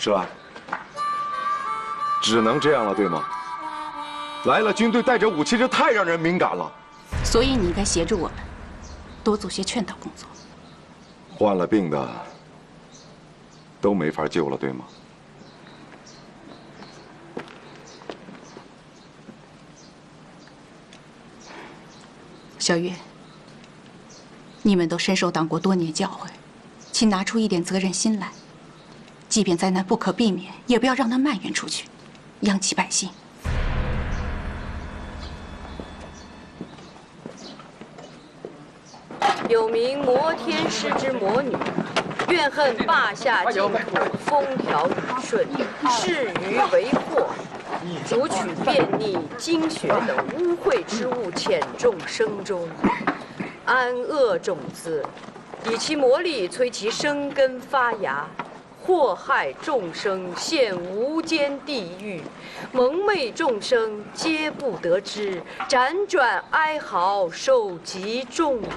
石兰，只能这样了，对吗？来了军队带着武器，这太让人敏感了。所以你应该协助我们，多做些劝导工作。患了病的都没法救了，对吗？小月，你们都深受党国多年教诲，请拿出一点责任心来。即便灾难不可避免，也不要让它蔓延出去，殃及百姓。有名摩天师之魔女，怨恨霸下净土，风调雨顺，事与为祸，逐取便溺、精血等污秽之物潜众生中，安恶种子，以其魔力催其生根发芽，祸害众生，陷无间地狱，蒙昧众生皆不得知，辗转哀嚎，受极重苦。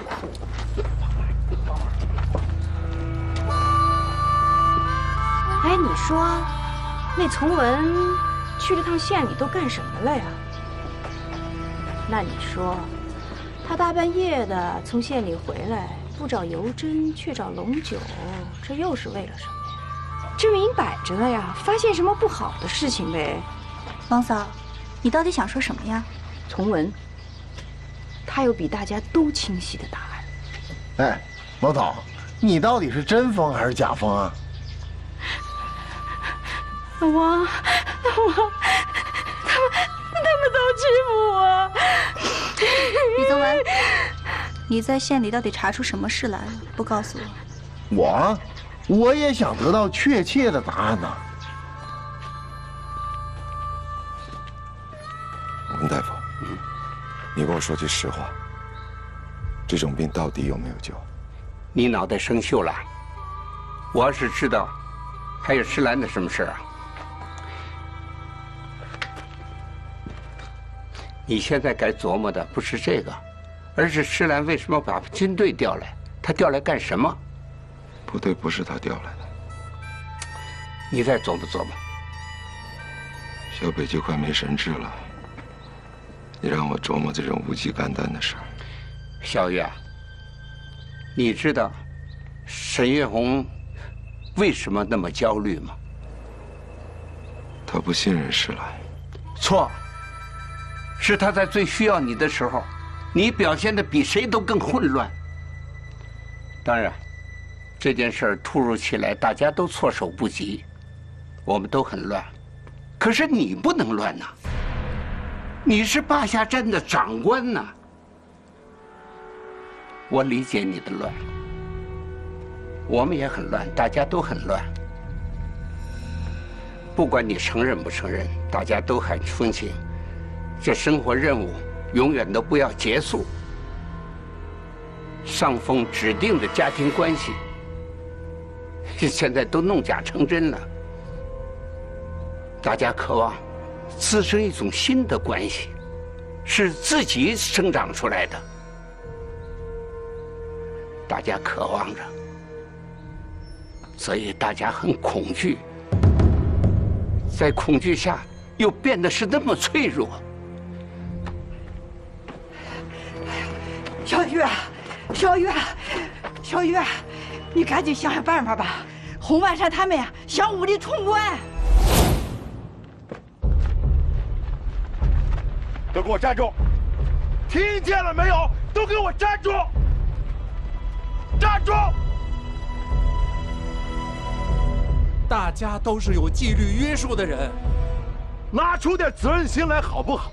哎，你说，那从文去了趟县里都干什么了呀？那你说，他大半夜的从县里回来，不找尤真，却找龙九，这又是为了什么呀？这明摆着了呀，发现什么不好的事情呗。王嫂，你到底想说什么呀？从文，他有比大家都清晰的答案。哎，王嫂，你到底是真疯还是假疯啊？老王，他们都欺负我。李宗文，你在县里到底查出什么事来了？不告诉我？我也想得到确切的答案呐。文大夫，你跟我说句实话，这种病到底有没有救？你脑袋生锈了？我要是知道还有施兰的什么事啊？你现在该琢磨的不是这个，而是施兰为什么把军队调来？他调来干什么？部队不是他调来的。你再琢磨琢磨。小北就快没神智了，你让我琢磨这种无稽干单的事儿。小月，你知道沈月红为什么那么焦虑吗？他不信任施兰。错。是他在最需要你的时候，你表现得比谁都更混乱。当然，这件事突如其来，大家都措手不及，我们都很乱。可是你不能乱呐，你是霸下镇的长官呐。我理解你的乱，我们也很乱，大家都很乱。不管你承认不承认，大家都很风情。这生活任务永远都不要结束。上峰指定的家庭关系，现在都弄假成真了。大家渴望滋生一种新的关系，是自己生长出来的。大家渴望着，所以大家很恐惧，在恐惧下又变得是那么脆弱。小月，小月，小月，你赶紧想想办法吧！洪万山他们呀，想武力冲关。都给我站住！听见了没有？都给我站住！站住！大家都是有纪律约束的人，拿出点责任心来好不好？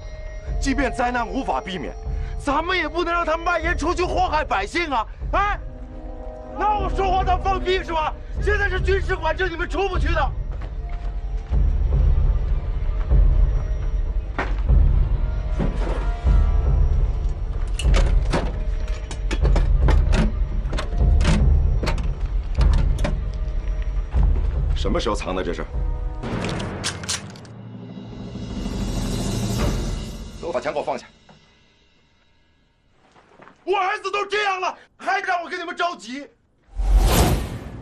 即便灾难无法避免，咱们也不能让它蔓延出去，祸害百姓啊！哎，那我说话当放屁是吧？现在是军事管制，你们出不去的。什么时候藏的？这是？都把枪给我放下！我儿子都这样了，还让我给你们着急？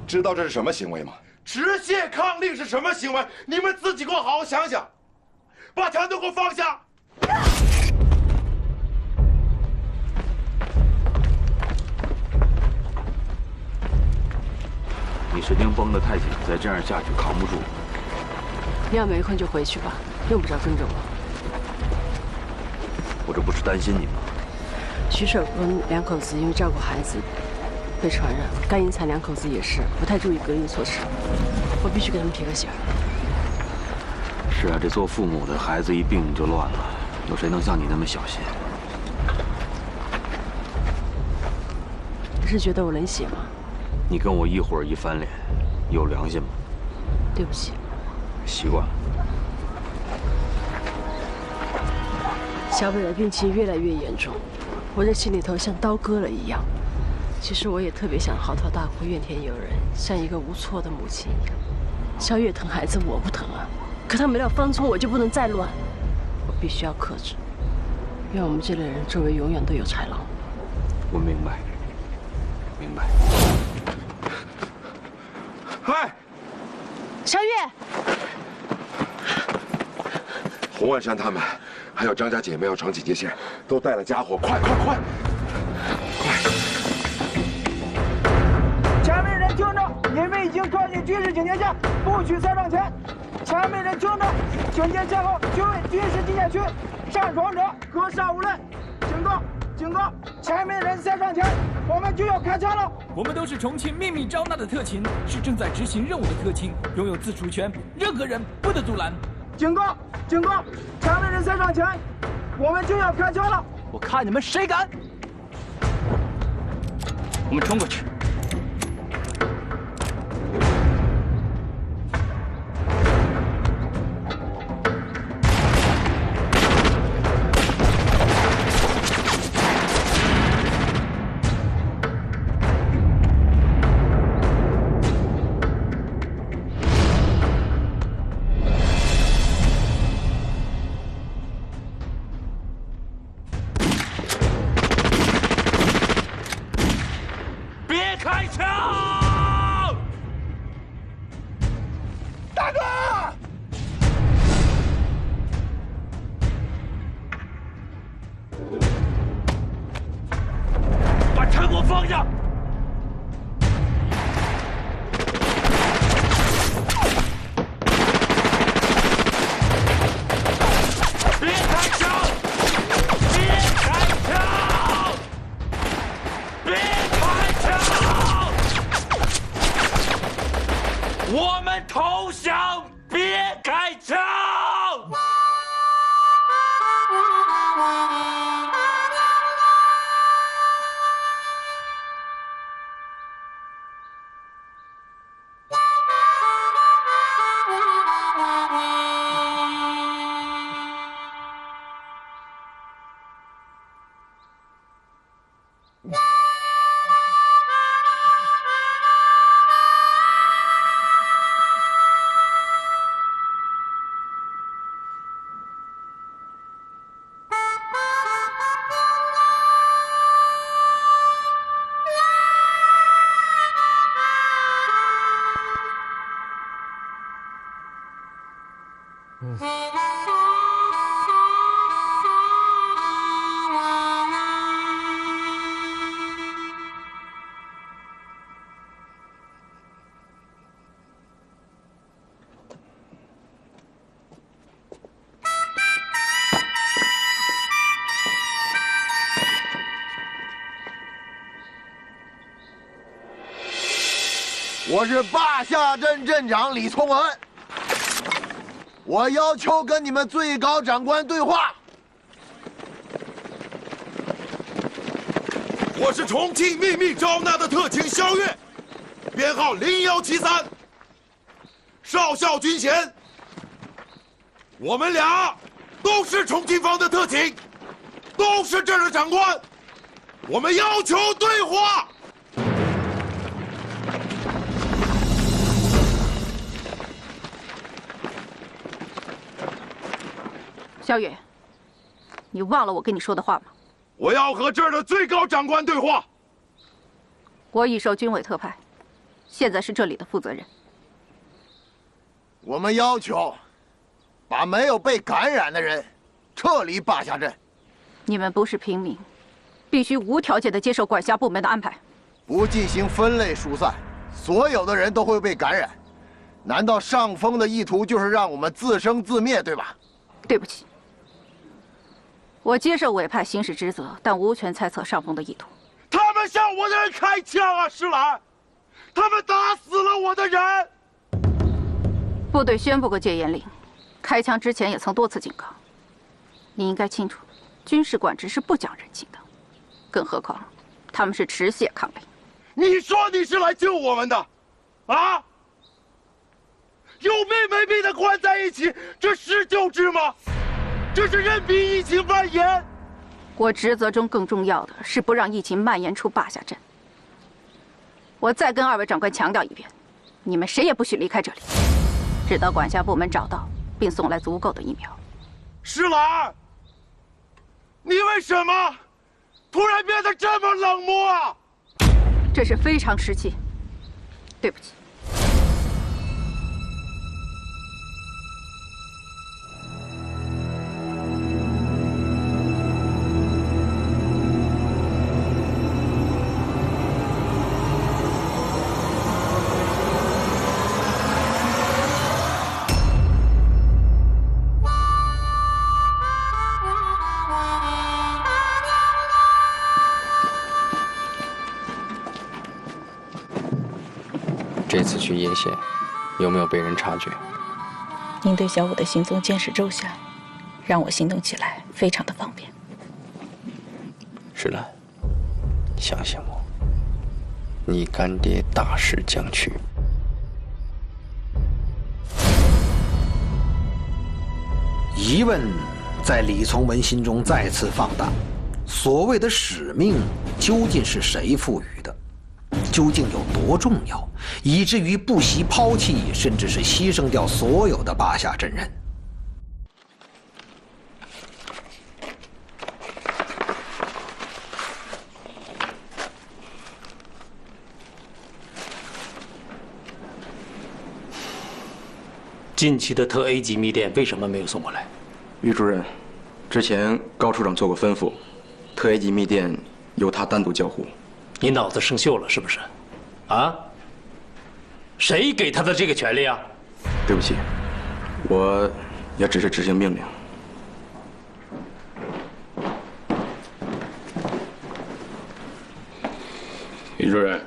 知道这是什么行为吗？直线抗令是什么行为？你们自己给我好好想想，把枪都给我放下！你神经绷得太紧，再这样下去扛不住。你要没空就回去吧，用不着跟着我。我这不是担心你吗？徐守坤两口子因为照顾孩子被传染，甘银才两口子也是不太注意隔离措施，我必须给他们提个醒。是啊，这做父母的孩子一病就乱了，有谁能像你那么小心？你是觉得我冷血吗？你跟我一会儿一翻脸，有良心吗？对不起。习惯了。小北的病情越来越严重，我这心里头像刀割了一样。其实我也特别想嚎啕大哭、怨天尤人，像一个无措的母亲一样。小月疼孩子，我不疼啊。可他没了方寸，我就不能再乱。我必须要克制。愿我们这类人周围永远都有豺狼。我明白，明白。嗨，小月，洪万山他们，还有张家姐妹要闯警戒线，都带了家伙，快！前面人听着，你们已经靠近军事警戒线，不许再上前。前面人听着，警戒线后均为军事纪念区，擅闯者格杀无论。警告！前面人再上前，我们就要开枪了。我们都是重庆秘密招纳的特勤，是正在执行任务的特勤，拥有自主权，任何人不得阻拦。警告！前面人再上前，我们就要开枪了。我看你们谁敢！我们冲过去。我们投降，别开枪！我是坝下镇镇长李从文，我要求跟你们最高长官对话。我是重庆秘密招纳的特勤肖月，编号0173，少校军衔。我们俩都是重庆方的特勤，都是这儿的长官，我们要求对话。萧月，你忘了我跟你说的话吗？我要和这儿的最高长官对话。我已受军委特派，现在是这里的负责人。我们要求把没有被感染的人撤离坝下镇。你们不是平民，必须无条件地接受管辖部门的安排。不进行分类疏散，所有的人都会被感染。难道上峰的意图就是让我们自生自灭，对吧？对不起，我接受委派行使职责，但无权猜测上峰的意图。他们向我的人开枪啊，石兰！他们打死了我的人。部队宣布过戒严令，开枪之前也曾多次警告。你应该清楚，军事管制是不讲人情的，更何况他们是持械抗令。你说你是来救我们的，啊？有命没命的关在一起，这是救治吗？这是任凭疫情蔓延。我职责中更重要的是不让疫情蔓延出坝下镇。我再跟二位长官强调一遍，你们谁也不许离开这里，直到管辖部门找到并送来足够的疫苗。石兰，你为什么突然变得这么冷漠啊？这是非常时期，对不起。这次去叶县，有没有被人察觉？您对小五的行踪监视周详，让我行动起来非常的方便。石兰，相信我，你干爹大势将去。疑问在李从文心中再次放大：所谓的使命究竟是谁赋予的？究竟有多重要，以至于不惜抛弃，甚至是牺牲掉所有的坝下镇人？近期的特 A 级密电为什么没有送过来？于主任，之前高处长做过吩咐，特 A 级密电由他单独交付。你脑子生锈了是不是？啊？谁给他的这个权利啊？对不起，我也只是执行命令。于主任，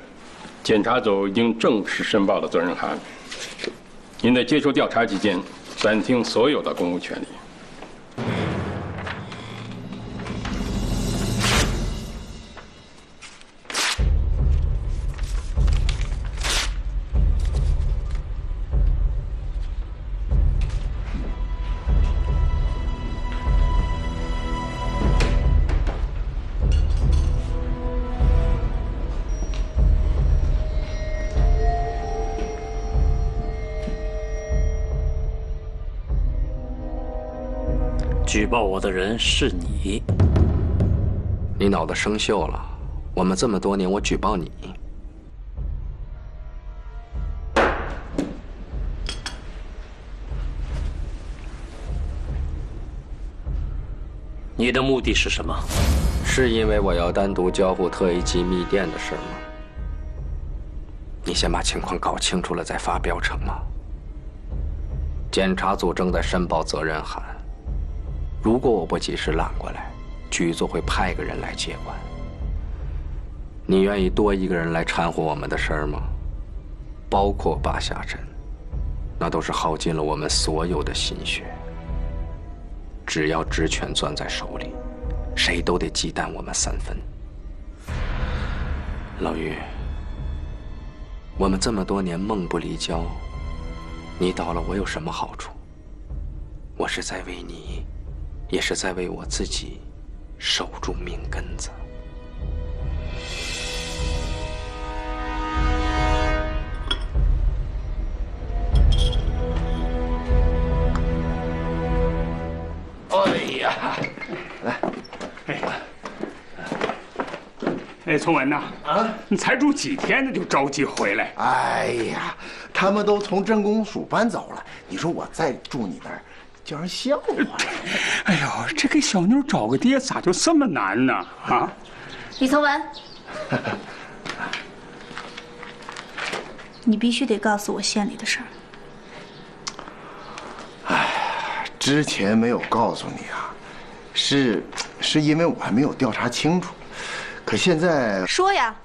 检察组已经正式申报了责任函。您在接受调查期间，暂停所有的公务权利。举报我的人是你，你脑子生锈了。我们这么多年，我举报你，你的目的是什么？是因为我要单独交付特 A 级密电的事吗？你先把情况搞清楚了再发表成吗？检察组正在申报责任函。如果我不及时揽过来，局组会派个人来接管。你愿意多一个人来掺和我们的事儿吗？包括坝下镇，那都是耗尽了我们所有的心血。只要职权攥在手里，谁都得忌惮我们3分。老于，我们这么多年梦不离交，你倒了我有什么好处？我是在为你，也是在为我自己守住命根子。哎呀，来，哎，崇文呐，你才住几天呢，就着急回来？哎呀，他们都从镇公署搬走了，你说我再住你那儿，叫人笑话。哎呦，这给小妞找个爹咋就这么难呢？啊！李从文，你必须得告诉我县里的事儿。之前没有告诉你啊，是因为我还没有调查清楚。可现在说呀，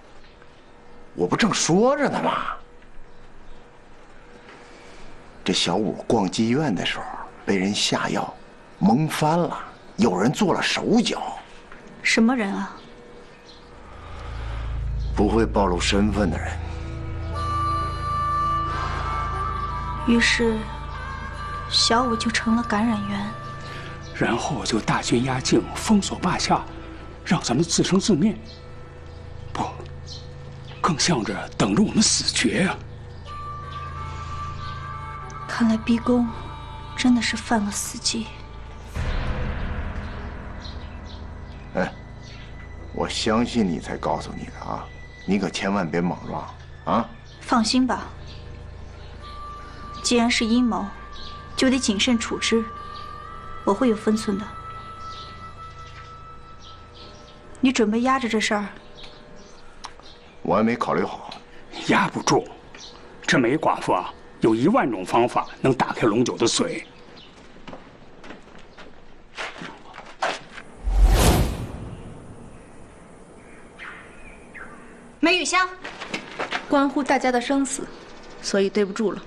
我不正说着呢吗？这小五逛妓院的时候被人下药，蒙翻了，有人做了手脚。什么人啊？不会暴露身份的人。于是，小五就成了感染源，然后就大军压境，封锁坝下，让咱们自生自灭。不，更像着等着我们死绝呀！看来逼宫真的是犯了死忌。哎，我相信你才告诉你的啊，你可千万别莽撞啊！放心吧，既然是阴谋，就得谨慎处置，我会有分寸的。你准备压着这事儿？我还没考虑好。压不住，这梅寡妇啊，有10000种方法能打开龙九的嘴。梅雨香，关乎大家的生死，所以对不住了。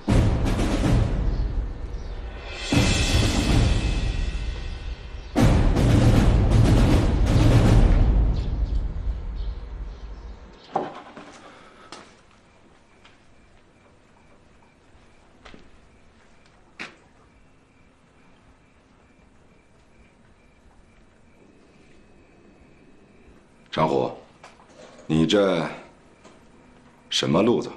长虎，你这什么路子？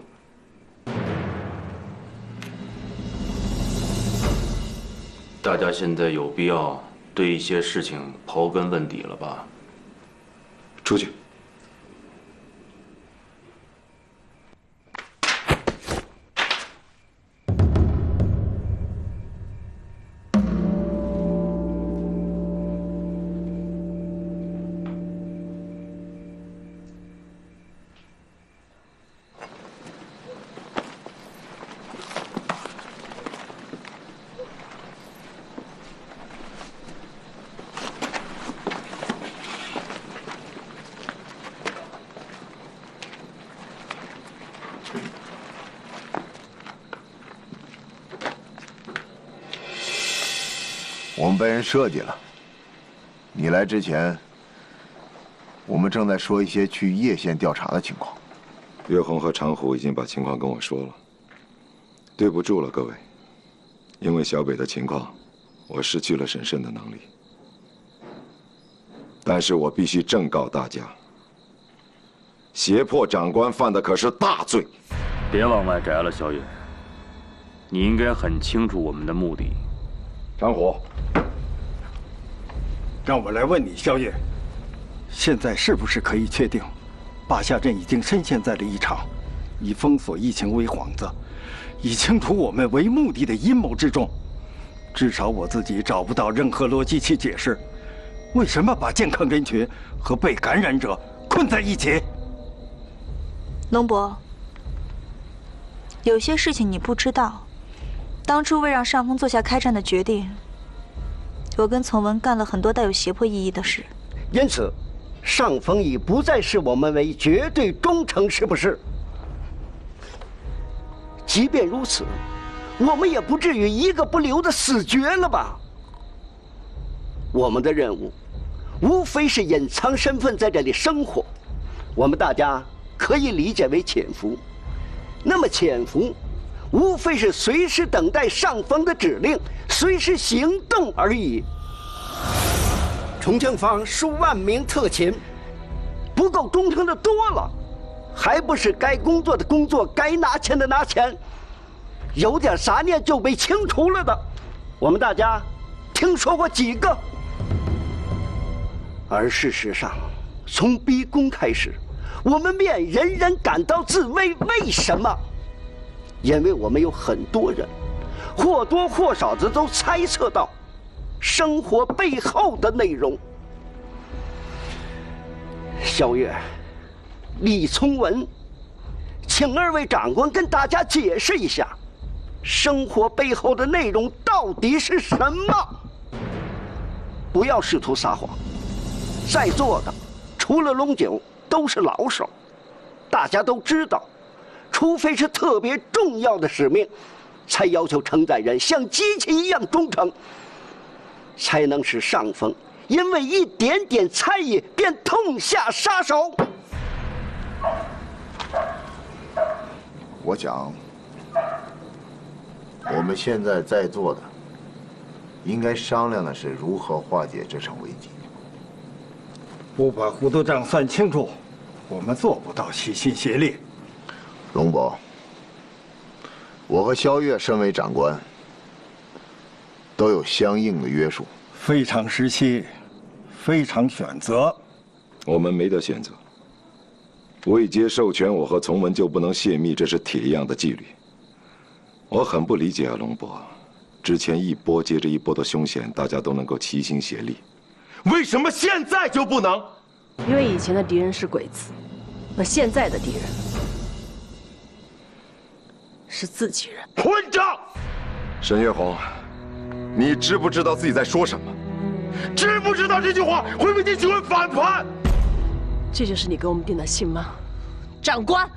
大家现在有必要对一些事情刨根问底了吧？出去。我们被人设计了。你来之前，我们正在说一些去叶县调查的情况。岳红和长虎已经把情况跟我说了，对不住了各位，因为小北的情况，我失去了审慎的能力。但是我必须正告大家，胁迫长官犯的可是大罪。别往外摘了，小野。你应该很清楚我们的目的。长虎，让我来问你，萧野，现在是不是可以确定，坝下镇已经深陷在了一场以封锁疫情为幌子，以清除我们为目的的阴谋之中？至少我自己找不到任何逻辑去解释，为什么把健康人群和被感染者困在一起？龙伯，有些事情你不知道。当初为让上峰做下开战的决定，我跟从文干了很多带有胁迫意义的事。因此，上峰已不再视我们为绝对忠诚，是不是？即便如此，我们也不至于一个不留的死绝了吧？我们的任务，无非是隐藏身份在这里生活，我们大家可以理解为潜伏。那么潜伏，无非是随时等待上峰的指令，随时行动而已。重庆方数万名特勤，不够忠诚的多了，还不是该工作的工作，该拿钱的拿钱，有点杂念就被清除了的，我们大家听说过几个？而事实上，从逼宫开始，我们便人人感到自危。为什么？因为我们有很多人，或多或少的都猜测到生活背后的内容。萧月、李从文，请二位长官跟大家解释一下，生活背后的内容到底是什么？不要试图撒谎。在座的除了龙九都是老手，大家都知道，除非是特别重要的使命，才要求承载人像机器一样忠诚，才能使上峰因为一点点猜疑便痛下杀手。我想，我们现在在座的，应该商量的是如何化解这场危机。不把糊涂账算清楚，我们做不到齐心协力。龙伯，我和萧月身为长官，都有相应的约束。非常时期，非常选择。我们没得选择。未接授权，我和从文就不能泄密，这是铁一样的纪律。我很不理解啊，龙伯，之前一波接着一波的凶险，大家都能够齐心协力，为什么现在就不能？因为以前的敌人是鬼子，而现在的敌人是自己人。混账！沈月红，你知不知道自己在说什么？知不知道这句话会被你成为反叛？这就是你给我们定的信吗，长官？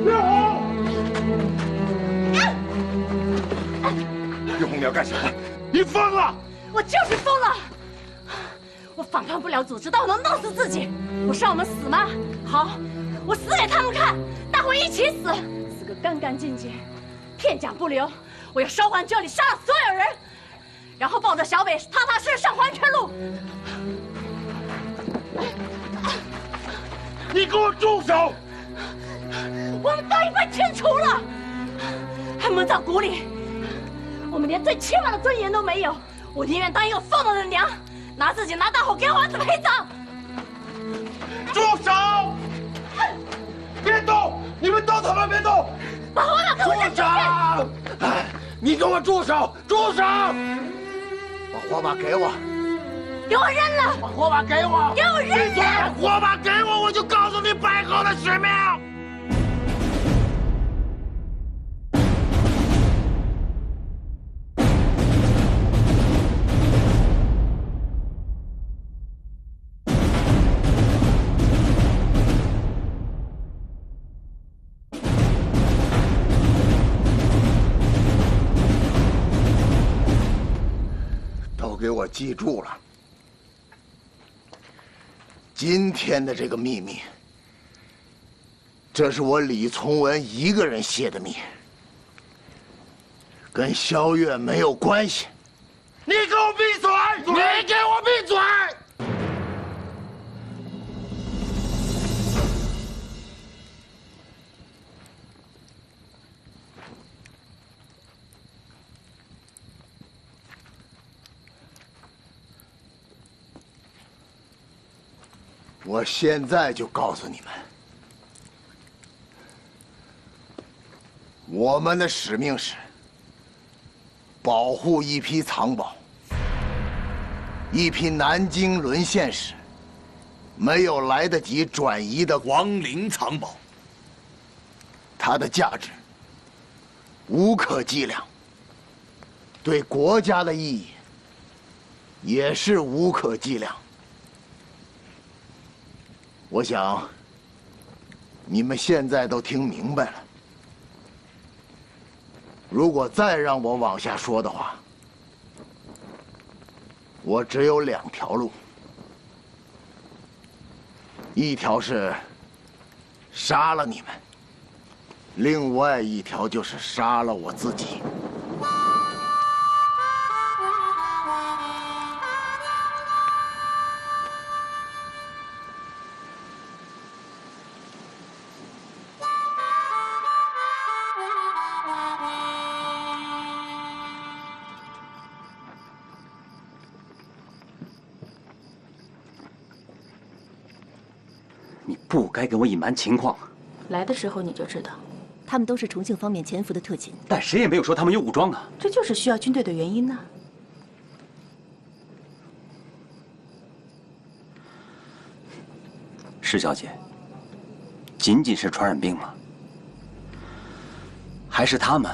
月红，你要干什么？你疯了！我就是疯了！我反叛不了组织，但我能弄死自己。我是让我们死吗？好，我死给他们看，大伙一起死，死个干干净净，片甲不留。我要烧完这里，杀了所有人，然后抱着小北踏踏实实上黄泉路。你给我住手！我们都已被清除了，还蒙在鼓里。我们连最起码的尊严都没有，我宁愿当一个放荡的娘，拿自己拿大伙给我儿子陪葬。住手！别动！你们都他妈别动！把火把给我扔出去！你给我住手！住手！把火把给我！给我扔了！把火把给我！给我扔了！把火把给我，我就告诉你背后的使命。给我记住了，今天的这个秘密，这是我李从文一个人写的密，跟萧月没有关系。你给我闭嘴！你给我闭嘴！我现在就告诉你们，我们的使命是保护一批藏宝，一批南京沦陷时没有来得及转移的亡灵藏宝。它的价值无可计量，对国家的意义也是无可计量。我想，你们现在都听明白了。如果再让我往下说的话，我只有2条路：一条是杀了你们，另外一条就是杀了我自己。不该给我隐瞒情况。来的时候你就知道，他们都是重庆方面潜伏的特勤，但谁也没有说他们有武装啊。这就是需要军队的原因呢。施小姐，仅仅是传染病吗？还是他们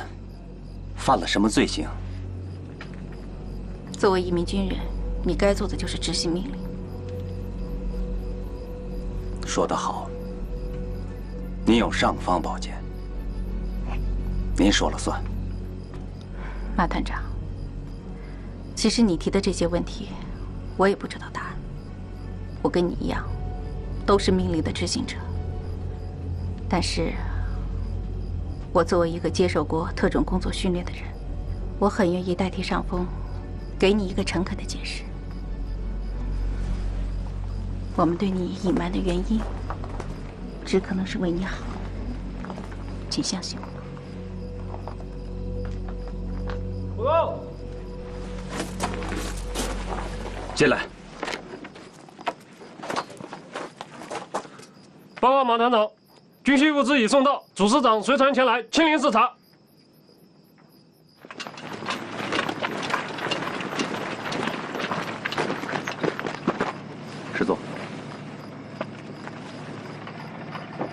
犯了什么罪行？作为一名军人，你该做的就是执行命令。说得好，您有尚方宝剑，您说了算。马团长，其实你提的这些问题，我也不知道答案。我跟你一样，都是命令的执行者。但是，我作为一个接受过特种工作训练的人，我很愿意代替上峰，给你一个诚恳的解释。我们对你隐瞒的原因，只可能是为你好，请相信我。报告，进来。报告马团长，军需物资已送到，主师长随船前来亲临视察。师座，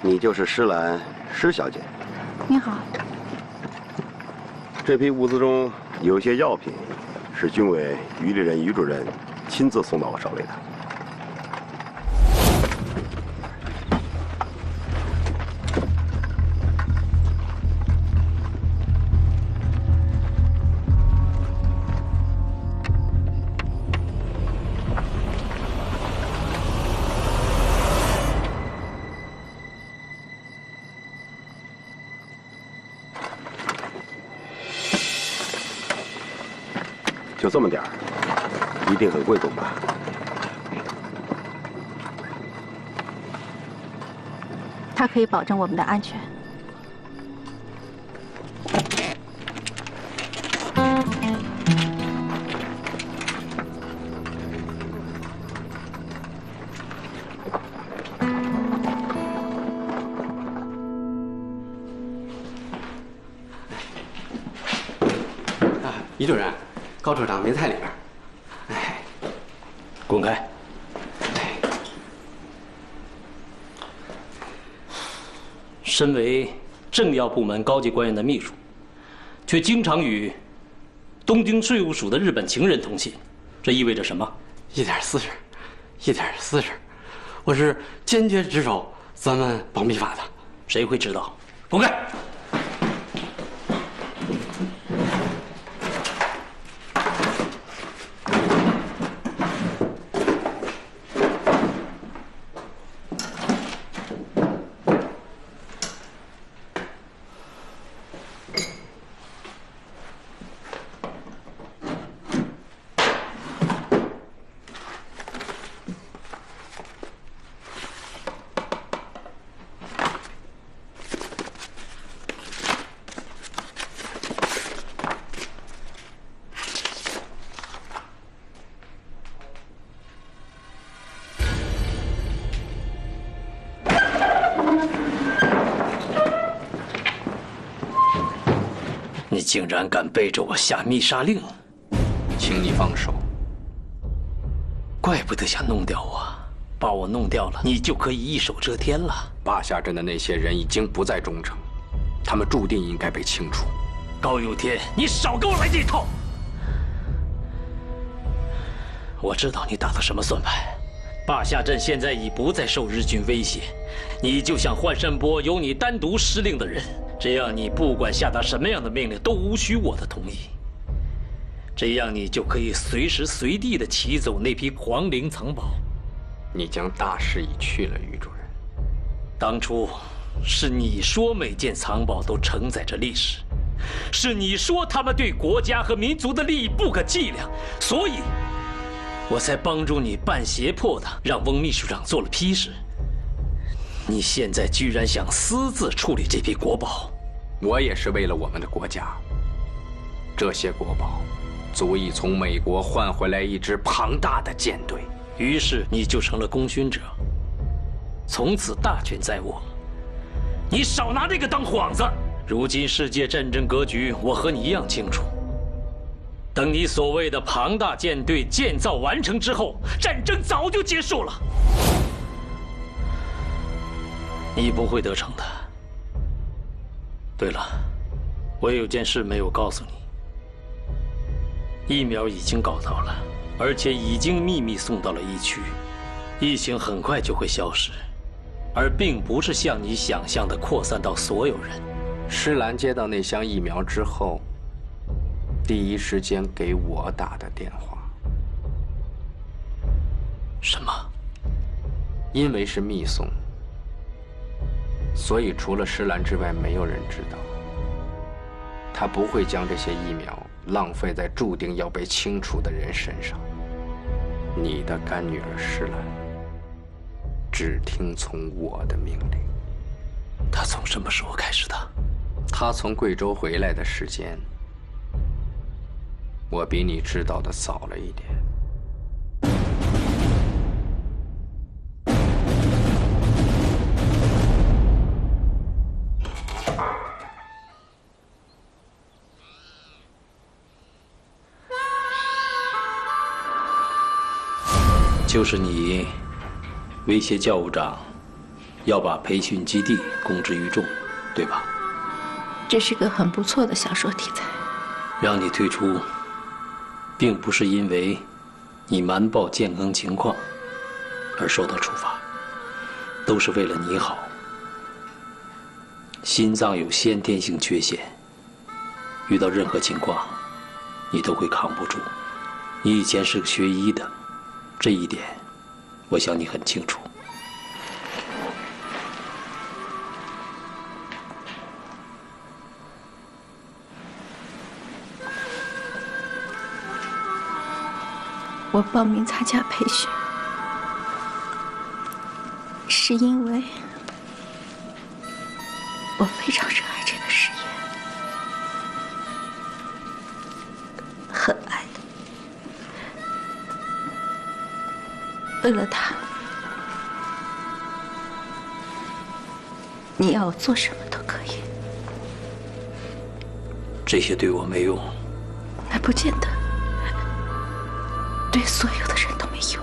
你就是施兰施小姐。你好。这批物资中有些药品，是军委于立人于主任亲自送到我手里的。就这么点儿，一定很贵重吧？它可以保证我们的安全。于主任。高处长没在里边，哎，滚开！身为政要部门高级官员的秘书，却经常与东京税务署的日本情人通信，这意味着什么？一点私事，一点私事，我是坚决执守咱们保密法的。谁会知道？滚开！你竟然敢背着我下密杀令，请你放手。怪不得想弄掉我，把我弄掉了，你就可以一手遮天了。坝下镇的那些人已经不在中城，他们注定应该被清除。高有天，你少给我来这套！我知道你打的什么算盘。坝下镇现在已不再受日军威胁，你就像幻山坡由你单独施令的人，这样你不管下达什么样的命令都无需我的同意，这样你就可以随时随地的骑走那批皇陵藏宝。你将大势已去了，于主任。当初是你说每件藏宝都承载着历史，是你说他们对国家和民族的利益不可计量，所以我才帮助你半胁迫的让翁秘书长做了批示。你现在居然想私自处理这批国宝，我也是为了我们的国家。这些国宝足以从美国换回来一支庞大的舰队，于是你就成了功勋者。从此大权在握。你少拿这个当幌子。如今世界战争格局，我和你一样清楚。等你所谓的庞大舰队建造完成之后，战争早就结束了。你不会得逞的。对了，我有件事没有告诉你。疫苗已经搞到了，而且已经秘密送到了疫区，疫情很快就会消失，而并不是像你想象的扩散到所有人。施兰接到那箱疫苗之后，第一时间给我打的电话。什么？因为是密送，所以除了施兰之外，没有人知道。他不会将这些疫苗浪费在注定要被清除的人身上。你的干女儿施兰只听从我的命令。她从什么时候开始的？她从贵州回来的时间，我比你知道的早了一点。就是你威胁教务长，要把培训基地公之于众，对吧？这是个很不错的小说题材。让你退出，并不是因为你瞒报健康情况而受到处罚，都是为了你好。心脏有先天性缺陷，遇到任何情况，你都会扛不住。你以前是个学医的。这一点，我想你很清楚。我报名参加培训，是因为我非常热爱这个实验，很爱。为了他，你要我做什么都可以。这些对我没用，那不见得，对所有的人都没用。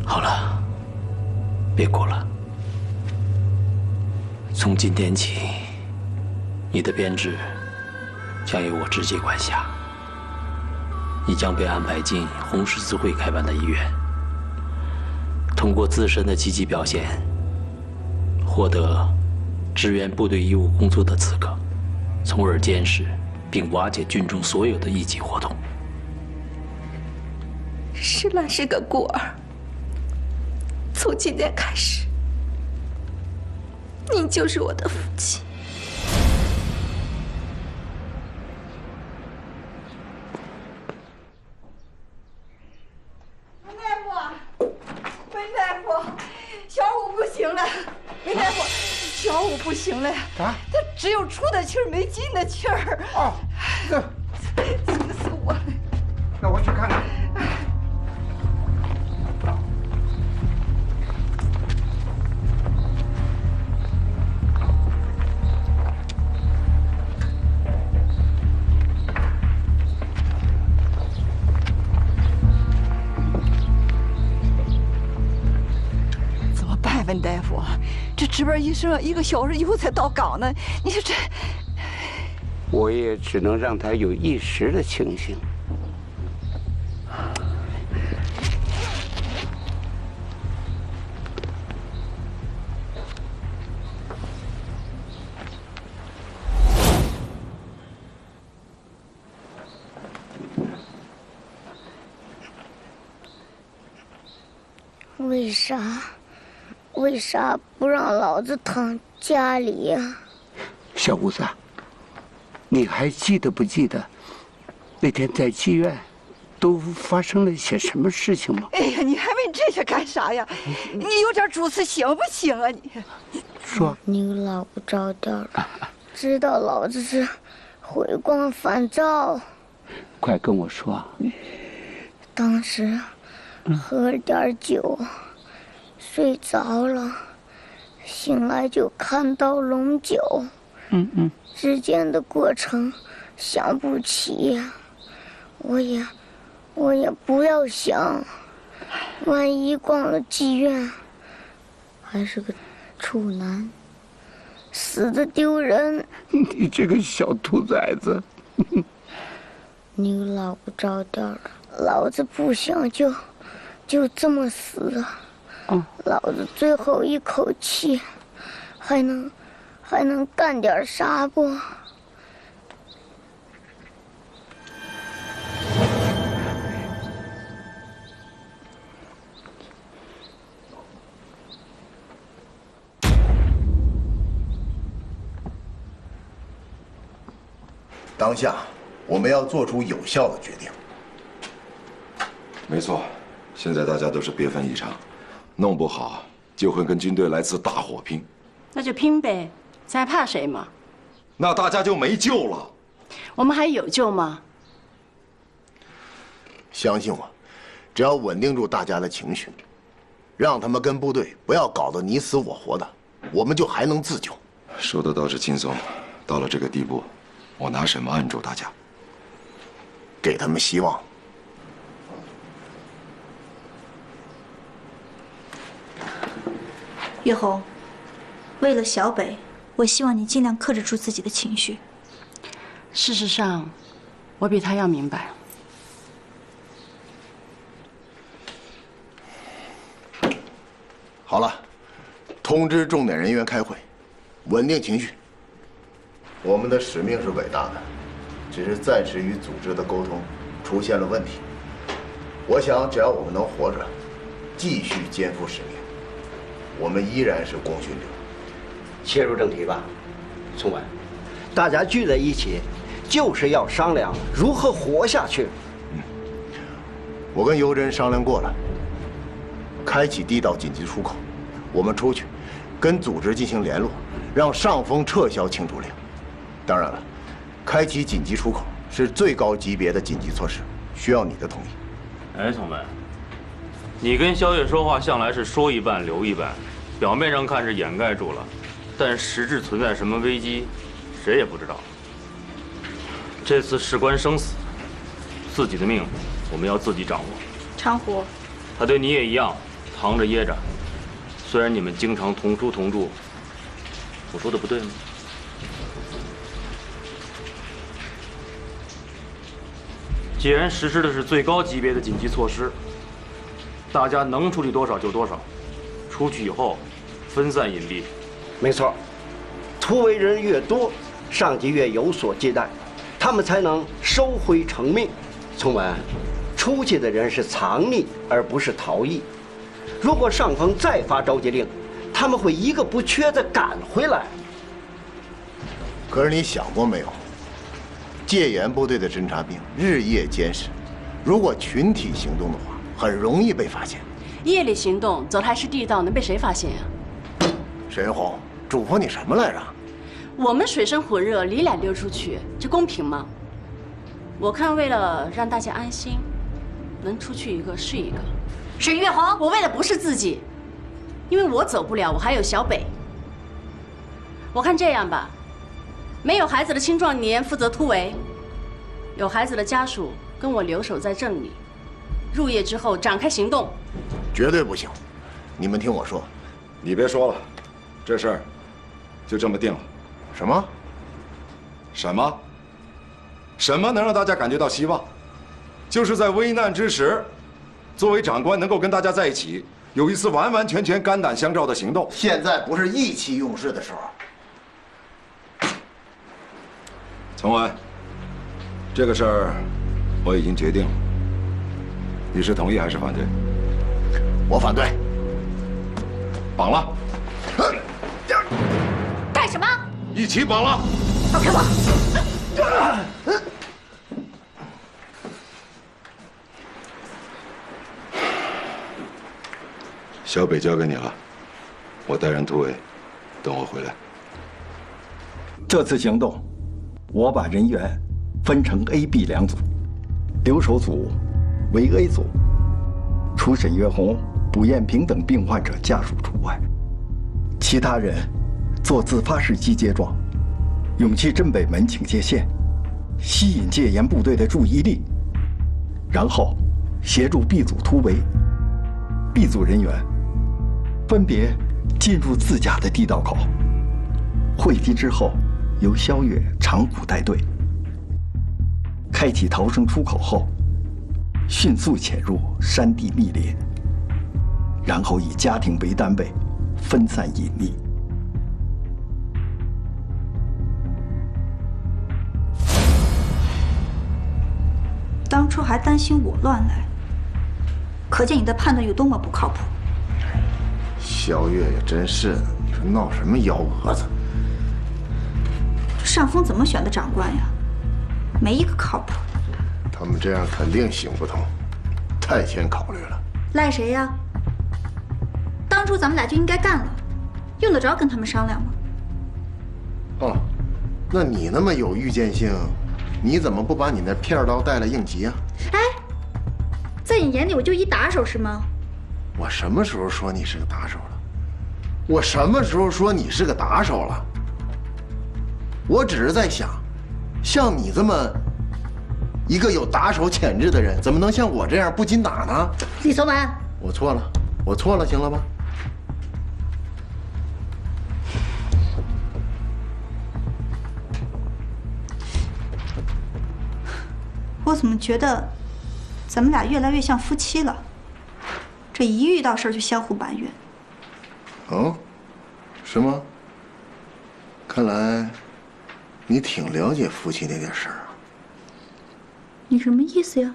好了，别哭了。从今天起，你的编制将由我直接管辖。你将被安排进红十字会开办的医院，通过自身的积极表现，获得支援部队医务工作的资格，从而监视并瓦解军中所有的异己活动。施兰是个孤儿，从今天开始，您就是我的父亲。文大夫，文大夫，小五不行了，文大夫，小五不行了，他只有出的气儿没进的气儿。哦，急死我了。那我去看看。文大夫，这值班医生1个小时以后才到岗呢，你说这……我也只能让他有一时的清醒。为啥不让老子躺家里呀？小五子，你还记得不记得那天在妓院都发生了些什么事情吗？哎呀，你还问这些干啥呀？你有点主次行不行啊你？说。你老不着调了，知道老子是回光返照。快跟我说。当时喝了点酒，睡着了，醒来就看到龙角。之间的过程想不起，我也不要想，万一逛了妓院，还是个处男，死得丢人。你这个小兔崽子！你老不着调了，老子不想就这么死。老子最后一口气，还能干点啥不？当下，我们要做出有效的决定。没错，现在大家都是别分一场，弄不好就会跟军队来次大火拼。那就拼呗，咱还怕谁嘛？那大家就没救了。我们还有救吗？相信我，只要稳定住大家的情绪，让他们跟部队不要搞得你死我活的，我们就还能自救。说的倒是轻松，到了这个地步，我拿什么按住大家？给他们希望。月红，为了小北，我希望你尽量克制住自己的情绪。事实上，我比他要明白。好了，通知重点人员开会，稳定情绪。我们的使命是伟大的，只是暂时与组织的沟通出现了问题。我想，只要我们能活着，继续肩负使命，我们依然是功勋者。切入正题吧，崇文，大家聚在一起，就是要商量如何活下去。我跟尤真商量过了，开启地道紧急出口，我们出去，跟组织进行联络，让上峰撤销庆祝令。当然了，开启紧急出口是最高级别的紧急措施，需要你的同意。哎，崇文，你跟萧月说话向来是说一半留一半，表面上看是掩盖住了，但实质存在什么危机，谁也不知道。这次事关生死，自己的命我们要自己掌握。长湖，他对你也一样，藏着掖着。虽然你们经常同出同住，我说的不对吗？既然实施的是最高级别的紧急措施，大家能出去多少就多少，出去以后分散隐蔽。没错，突围人越多，上级越有所忌惮，他们才能收回成命。崇文，出去的人是藏匿而不是逃逸。如果上峰再发召集令，他们会一个不缺的赶回来。可是你想过没有？戒严部队的侦察兵日夜监视，如果群体行动的话，很容易被发现。夜里行动走的还是地道，能被谁发现呀？沈云红，嘱咐你什么来着？我们水深火热，你俩溜出去，这公平吗？我看为了让大家安心，能出去一个是一个。沈月红，我为的不是自己，因为我走不了，我还有小北。我看这样吧。没有孩子的青壮年负责突围，有孩子的家属跟我留守在镇里，入夜之后展开行动。绝对不行！你们听我说，你别说了，这事儿就这么定了。什么？什么？什么能让大家感觉到希望？就是在危难之时，作为长官能够跟大家在一起，有一次完完全全肝胆相照的行动。现在不是意气用事的时候。崇文，这个事儿我已经决定了，你是同意还是反对？我反对。绑了。干什么？一起绑了。放开我！小北交给你了，我带人突围，等我回来。这次行动，我把人员分成 A、B 两组，留守组为 A 组，除沈月红、卜艳萍等病患者家属除外，其他人做自发式集结状，勇气镇北门警戒线，吸引戒严部队的注意力，然后协助 B 组突围。B 组人员分别进入自家的地道口，汇集之后，由萧月长谷带队，开启逃生出口后，迅速潜入山地密林，然后以家庭为单位分散隐匿。当初还担心我乱来，可见你的判断有多么不靠谱。萧月也真是，你说闹什么幺蛾子？上峰怎么选的长官呀？没一个靠谱。他们这样肯定行不通，太先考虑了。赖谁呀？当初咱们俩就应该干了，用得着跟他们商量吗？哦，那你那么有预见性，你怎么不把你那片刀带来应急啊？哎，在你眼里我就一打手是吗？我什么时候说你是个打手了？我什么时候说你是个打手了？我只是在想，像你这么一个有打手潜质的人，怎么能像我这样不禁打呢？李从文，我错了，我错了，行了吧？我怎么觉得咱们俩越来越像夫妻了？这一遇到事儿就相互埋怨。哦，是吗？看来你挺了解夫妻那点事儿啊。你什么意思呀？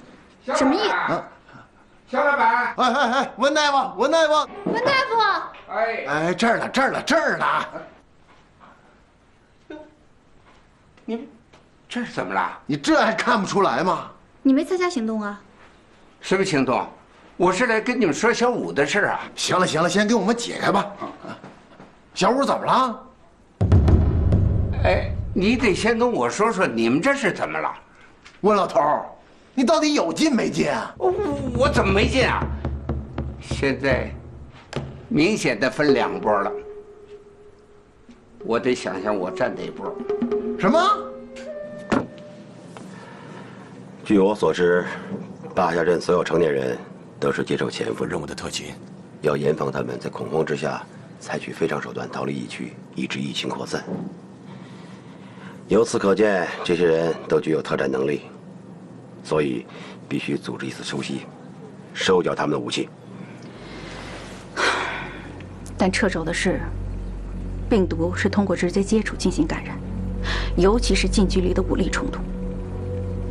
什么意思？啊，肖老板！哎，文大夫，文大夫，文大夫！哎，这儿呢，这儿呢，这儿呢！你这是怎么了？你这还看不出来吗？你没参加行动啊？什么行动？我是来跟你们说小武的事啊。行了行了，先给我们解开吧。小武怎么了？哎，你得先跟我说说你们这是怎么了？温老头，你到底有劲没劲啊？我怎么没劲啊？现在明显的分两波了。我得想想我站哪波。什么？据我所知，大夏镇所有成年人都是接受潜伏任务的特勤，要严防他们在恐慌之下采取非常手段逃离疫区，以致疫情扩散。由此可见，这些人都具有特战能力，所以必须组织一次收息，收缴他们的武器。但掣肘的是，病毒是通过直接接触进行感染，尤其是近距离的武力冲突。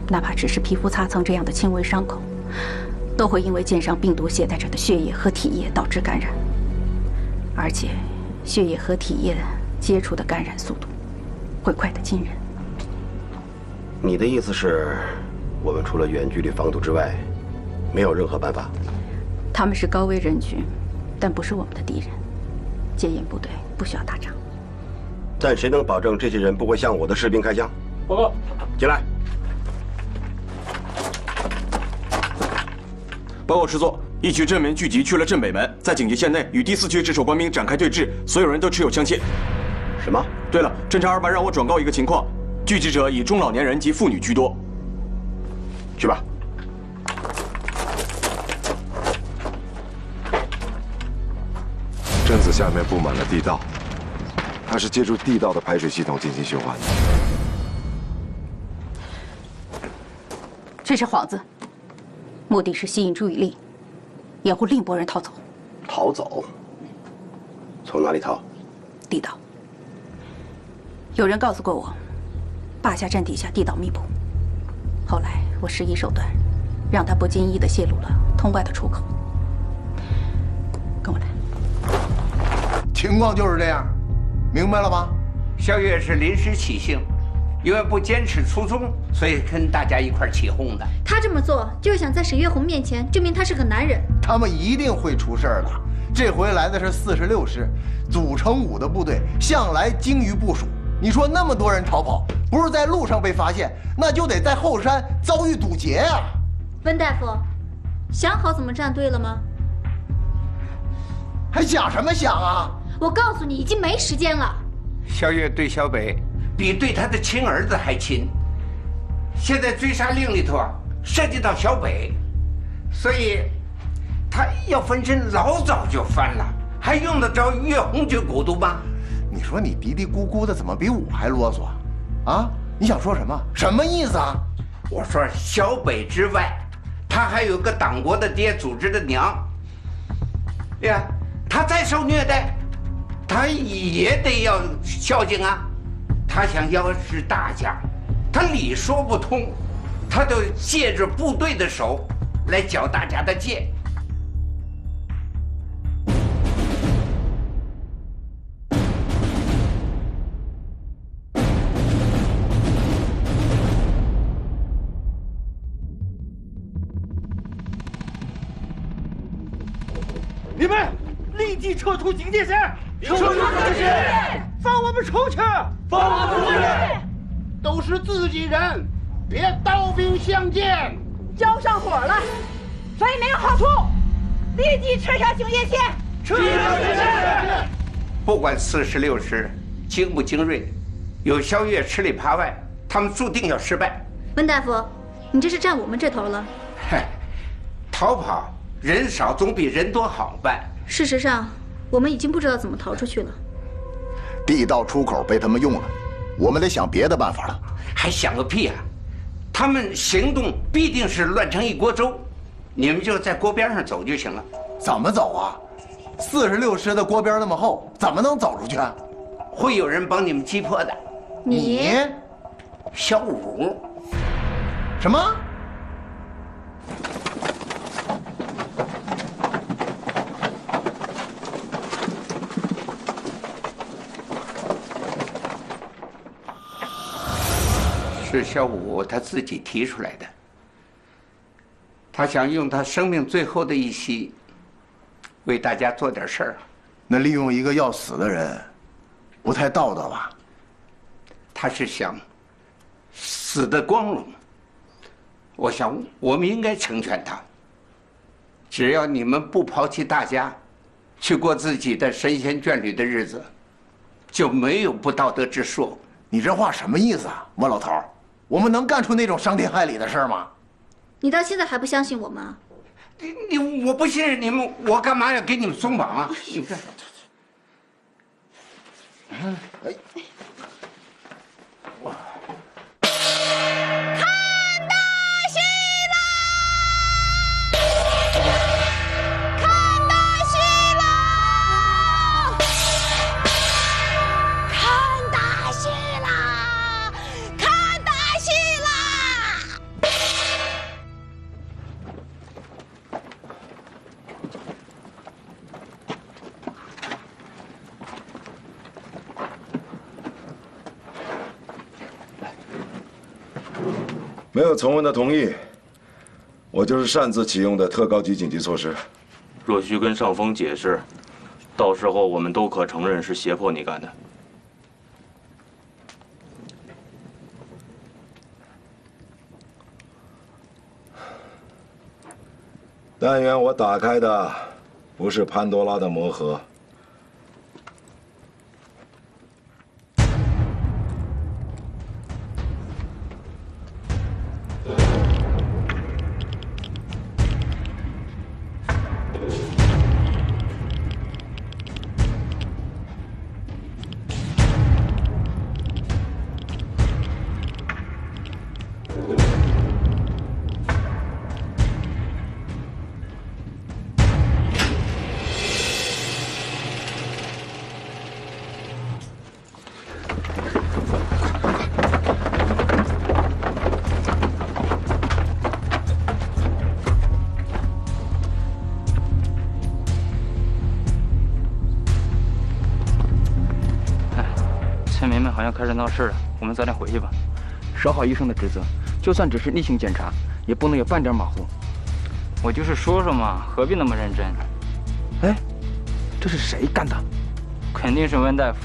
哪怕只是皮肤擦蹭这样的轻微伤口，都会因为溅上病毒携带者的血液和体液导致感染，而且血液和体液接触的感染速度会快得惊人。你的意思是，我们除了远距离防堵之外，没有任何办法？他们是高危人群，但不是我们的敌人。戒严部队不需要打仗。但谁能保证这些人不会向我的士兵开枪？报告，进来。报告师座，一区镇民聚集去了镇北门，在警戒线内与第4区值守官兵展开对峙，所有人都持有枪械。什么？对了，侦查2班让我转告一个情况，聚集者以中老年人及妇女居多。去吧。镇子下面布满了地道，它是借助地道的排水系统进行循环的。这是幌子，目的是吸引注意力，掩护另一拨人逃走。逃走？从哪里逃？地道。有人告诉过我，坝下站底下地道密布。后来我施以手段，让他不经意地泄露了通外的出口。跟我来。情况就是这样，明白了吧？萧月是临时起兴，因为不坚持初衷，所以跟大家一块起哄的。他这么做就是想在沈月红面前证明他是个男人。他们一定会出事儿的，这回来的是46师，组成5的部队，向来精于部署。你说那么多人逃跑，不是在路上被发现，那就得在后山遭遇堵截啊！温大夫，想好怎么站队了吗？还想什么想啊？我告诉你，已经没时间了。萧月对小北比对他的亲儿子还亲，现在追杀令里头啊涉及到小北，所以他要翻身老早就翻了，还用得着岳红军鼓捣吗？你说你嘀嘀咕咕的，怎么比我还啰嗦？啊？你想说什么？什么意思啊？我说小北之外，他还有个党国的爹，组织的娘。呀，他再受虐待，他也得要孝敬啊。他想要是大家，他理说不通，他就借着部队的手来缴大家的戒。你们立即撤出警戒线！撤出警戒线！放我们出去！放我们出去！都是自己人，别刀兵相见。交上火了，谁没有好处，立即撤下警戒线！撤下警戒线！不管46师精不精锐，有萧月吃里扒外，他们注定要失败。温大夫，你这是站我们这头了？嗨，逃跑。人少总比人多好办。事实上，我们已经不知道怎么逃出去了。地道出口被他们用了，我们得想别的办法了。还想个屁啊！他们行动必定是乱成一锅粥，你们就在锅边上走就行了。怎么走啊？46师的锅边那么厚，怎么能走出去啊？会有人帮你们击破的。你？小五？什么？是小五他自己提出来的，他想用他生命最后的一息，为大家做点事儿。那利用一个要死的人，不太道德吧？他是想死得光荣。我想我们应该成全他。只要你们不抛弃大家，去过自己的神仙眷侣的日子，就没有不道德之说。你这话什么意思啊，莫老头？我们能干出那种伤天害理的事吗？你到现在还不相信我吗？我不信任你们，我干嘛要给你们松绑啊？你看，哎。没有从文的同意，我就是擅自启用的特高级紧急措施。若需跟上峰解释，到时候我们都可承认是胁迫你干的。但愿我打开的不是潘多拉的魔盒。好像开始闹事了，我们早点回去吧。守好医生的职责，就算只是例行检查，也不能有半点马虎。我就是说说嘛，何必那么认真？哎，这是谁干的？肯定是温大夫。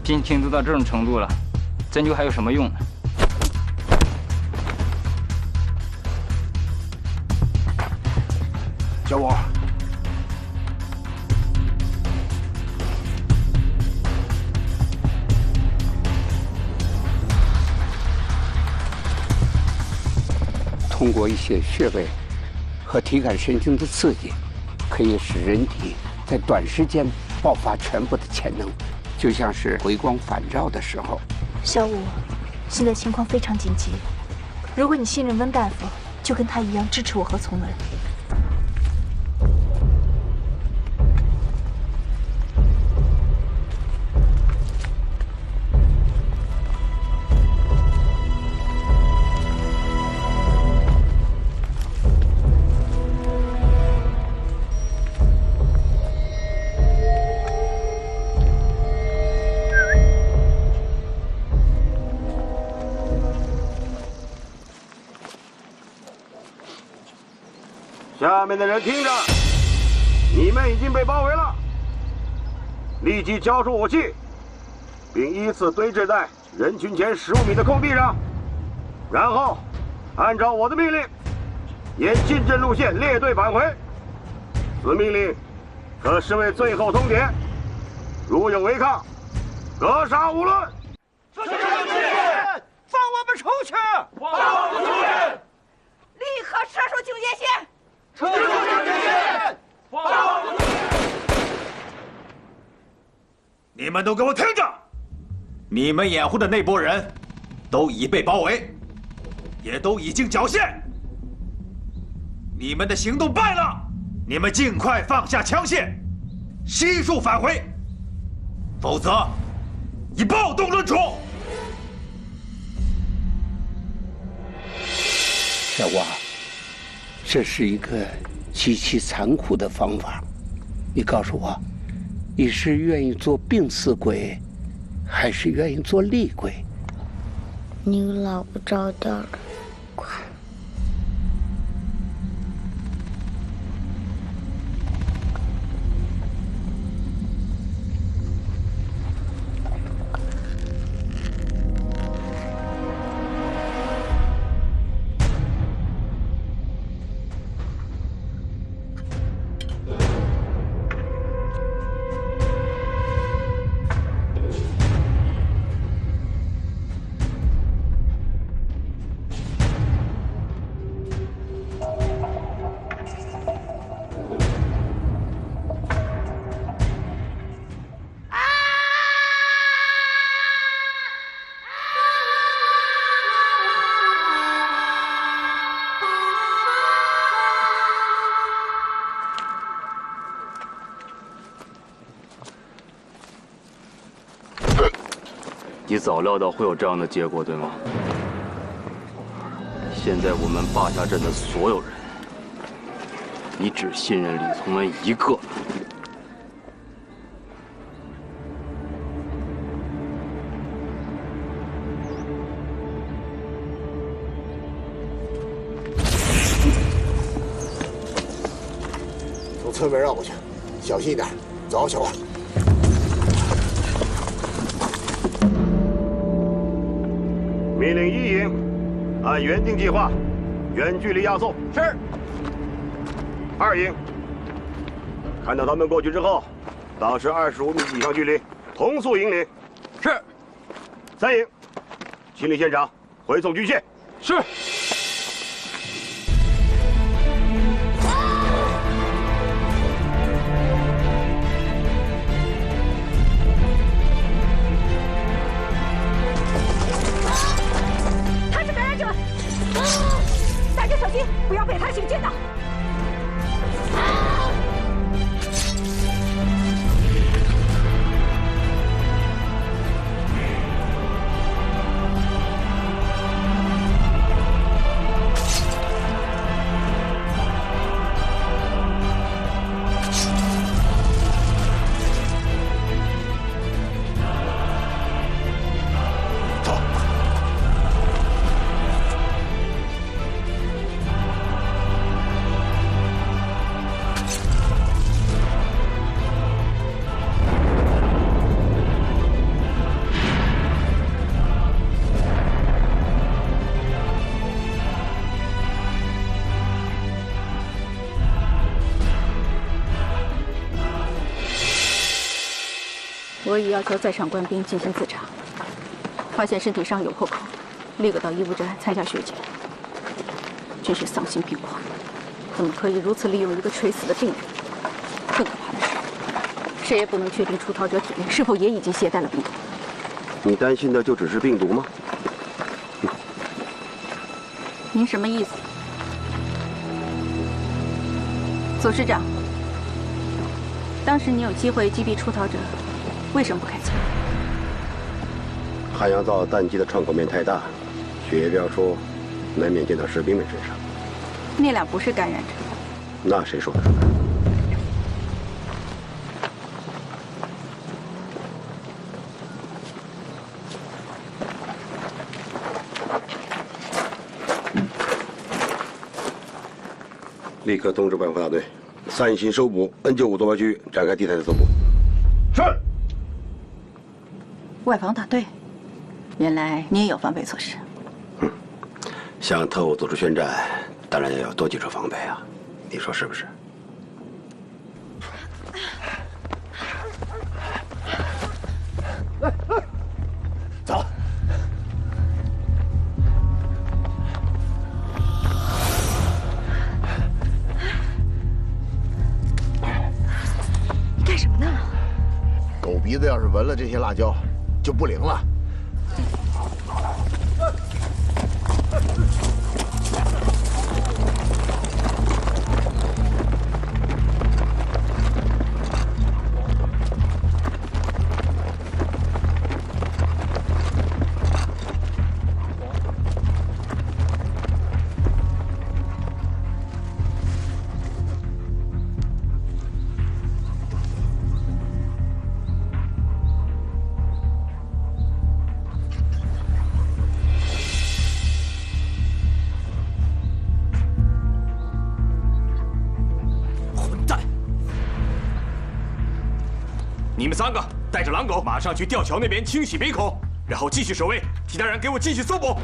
病情都到这种程度了，针灸还有什么用呢？小五，通过一些穴位和体感神经的刺激，可以使人体在短时间爆发全部的潜能，就像是回光返照的时候。小五，现在情况非常紧急，如果你信任温大夫，就跟他一样支持我和从文。下面的人听着，你们已经被包围了，立即交出武器，并依次堆置在人群前15米的空地上，然后按照我的命令，沿进阵路线列队返回。此命令可视为最后通牒，如有违抗，格杀勿论。放我们出去！放我们出去！立刻撤出警戒线！撤出警戒线！放我们出去！你们都给我听着！你们掩护的那波人，都已被包围，也都已经缴械。你们的行动败了，你们尽快放下枪械，悉数返回，否则以暴动论处。小娃，这是一个极其残酷的方法。你告诉我，你是愿意做病死鬼，还是愿意做厉鬼？你老不着调的，快！你早料到会有这样的结果，对吗？现在我们霸下镇的所有人，你只信任李从文一个。从侧面绕过去，小心一点。走，小伙。命令1营，按原定计划，远距离押送。是。2营，看到他们过去之后，保持25米以上距离，同速引领。是。3营，清理现场，回送军械。是。大家小心，不要被他行见到。我已要求在场官兵进行自查，发现身体上有破口，立刻到医务站参加血检。真是丧心病狂，怎么可以如此利用一个垂死的病人？更可怕的是，谁也不能确定出逃者体内是否也已经携带了病毒。你担心的就只是病毒吗？您什么意思？左师长，当时你有机会击毙出逃者，为什么不开枪？汉阳造弹机的创口面太大，血液飙出，难免溅到士兵们身上。那俩不是感染者。那谁说的出来？立刻通知外防大队，散心收捕N95坐标区，展开地毯的搜捕。是。外防大队，原来你也有防备措施。向特务组织宣战，当然要有多几重防备啊！你说是不是？走。你干什么呢？狗鼻子要是闻了这些辣椒，就不灵了。你们3个带着狼狗马上去吊桥那边清洗鼻孔，然后继续守卫，其他人给我继续搜捕。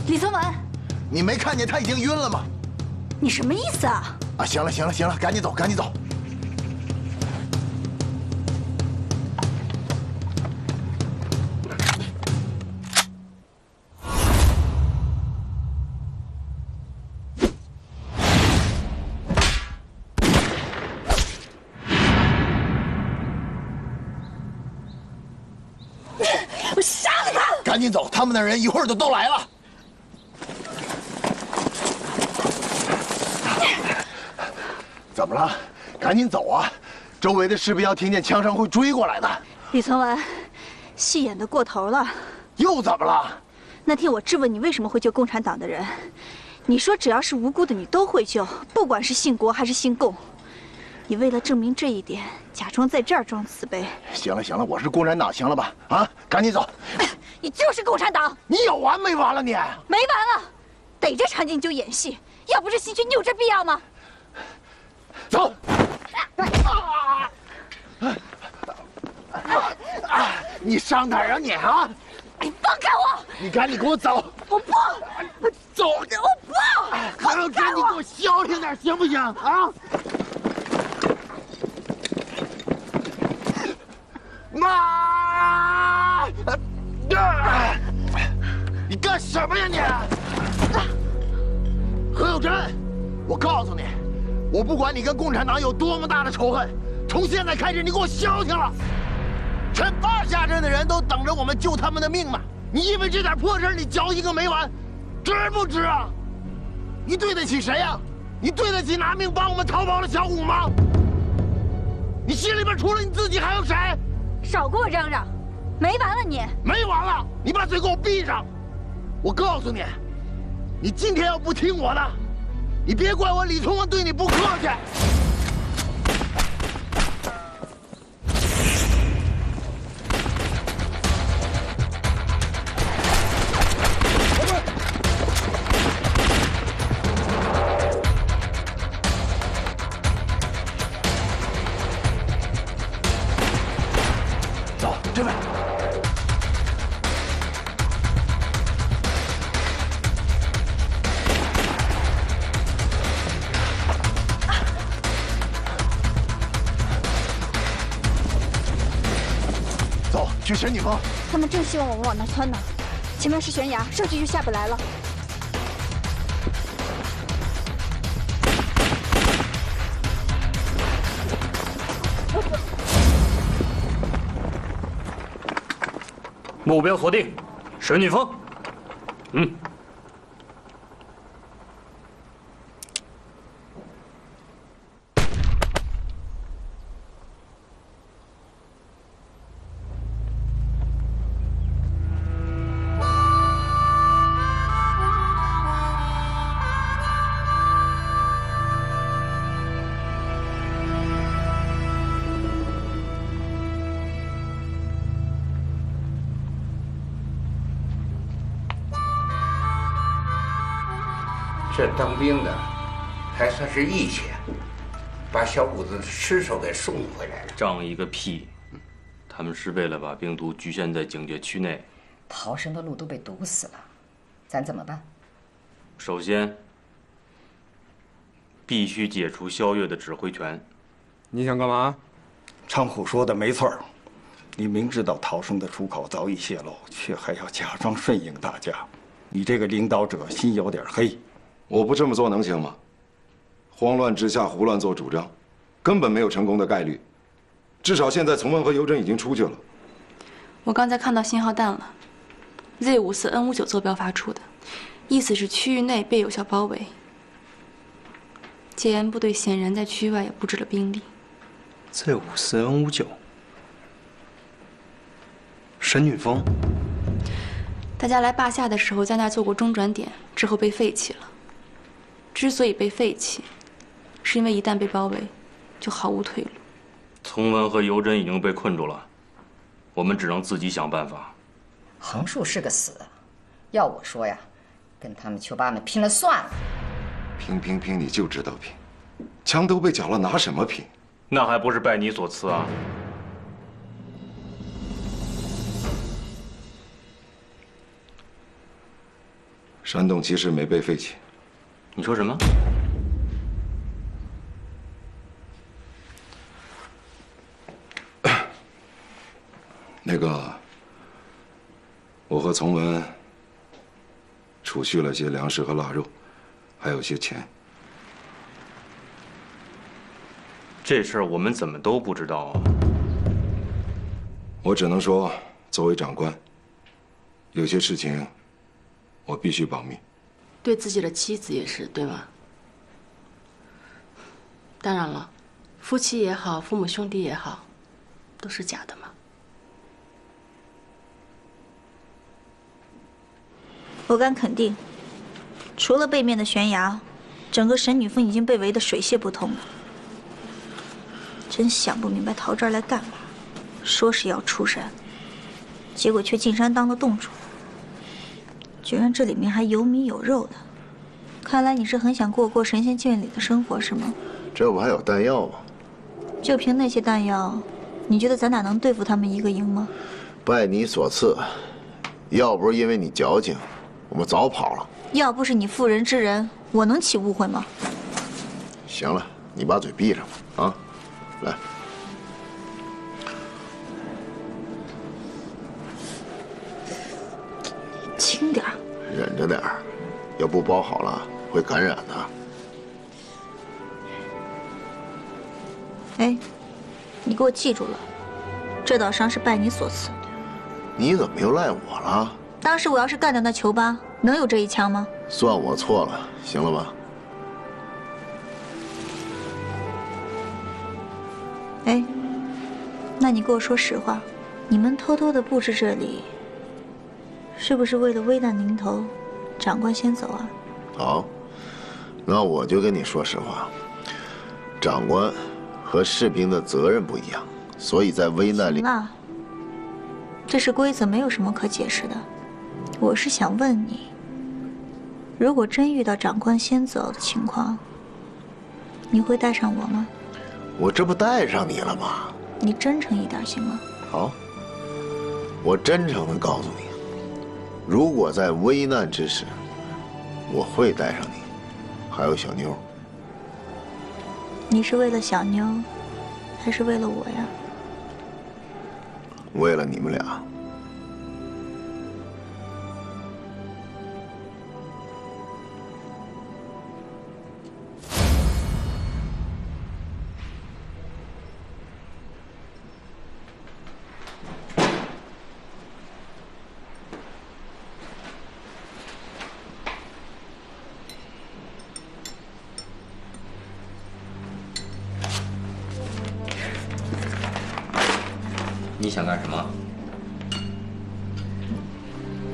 李宗文，你没看见他已经晕了吗？你什么意思啊？啊，行了，行了，行了，赶紧走，赶紧走。我杀了他！赶紧走，他们的人一会儿就都来了。怎么了？赶紧走啊！周围的士兵要听见枪声会追过来的。李存文，戏演的过头了。又怎么了？那天我质问你为什么会救共产党的人，你说只要是无辜的你都会救，不管是姓国还是姓共。你为了证明这一点，假装在这儿装慈悲。行了行了，我是共产党，行了吧？啊，赶紧走！你就是共产党！你有完没完了你？没完了！逮着场景就演戏，要不是兴趣，你有这必要吗？走！你上哪儿啊你啊！你放开我！你赶紧给我走！我不走！我不！还有这，你给我消停点行不行啊？妈！你干什么呀你？何有贞，我告诉你，我不管你跟共产党有多么大的仇恨，从现在开始你给我消停了。全八下镇的人都等着我们救他们的命呢，你因为这点破事你搅一个没完，值不值啊？你对得起谁呀？你对得起拿命帮我们逃跑的小虎吗？你心里边除了你自己还有谁？少给我嚷嚷，没完了你！没完了！你把嘴给我闭上！我告诉你，你今天要不听我的，你别怪我李从文对你不客气。走，这边。走，去神女峰。他们正希望我们往那窜呢，前面是悬崖，上去就下不来了。目标锁定，神女峰。这当兵的还算是义气，把小谷子的尸首给送回来了。仗义个屁！他们是为了把病毒局限在警戒区内，逃生的路都被堵死了，咱怎么办？首先，必须解除萧月的指挥权。你想干嘛？昌虎说的没错，你明知道逃生的出口早已泄露，却还要假装顺应大家，你这个领导者心有点黑。我不这么做能行吗？慌乱之下胡乱做主张，根本没有成功的概率。至少现在从文和尤真已经出去了。我刚才看到信号弹了 ，Z54N59坐标发出的，意思是区域内被有效包围。戒严部队显然在区外也布置了兵力。Z54N59，神女峰。大家来坝下的时候，在那儿做过中转点，之后被废弃了。之所以被废弃，是因为一旦被包围，就毫无退路。从文和尤真已经被困住了，我们只能自己想办法。横竖是个死，要我说呀，跟他们球爸们拼了算了。拼，你就知道拼，枪都被缴了，拿什么拼？那还不是拜你所赐啊！山洞其实没被废弃。你说什么？那个，我和从文储蓄了些粮食和腊肉，还有些钱。这事儿我们怎么都不知道啊！我只能说，作为长官，有些事情我必须保密。对自己的妻子也是，对吗？当然了，夫妻也好，父母兄弟也好，都是假的嘛。我敢肯定，除了背面的悬崖，整个神女峰已经被围得水泄不通了。真想不明白逃这儿来干嘛？说是要出山，结果却进山当了洞主。居然这里面还有米有肉的，看来你是很想过神仙眷侣的生活是吗？这不还有弹药吗？就凭那些弹药，你觉得咱俩能对付他们一个营吗？拜你所赐，要不是因为你矫情，我们早跑了。要不是你妇人之仁，我能起误会吗？行了，你把嘴闭上吧，啊，来。轻点儿，忍着点儿，要不包好了会感染的。哎，你给我记住了，这道伤是拜你所赐。你怎么又赖我了？当时我要是干掉那球疤，能有这一枪吗？算我错了，行了吧？哎，那你给我说实话，你们偷偷的布置这里，是不是为了危难临头，长官先走啊？好，那我就跟你说实话，长官和士兵的责任不一样，所以在危难里。行了，这是规则，没有什么可解释的。我是想问你，如果真遇到长官先走的情况，你会带上我吗？我这不带上你了吗？你真诚一点行吗？好，我真诚地告诉你，如果在危难之时，我会带上你，还有小妞。你是为了小妞，还是为了我呀？为了你们俩。你想干什么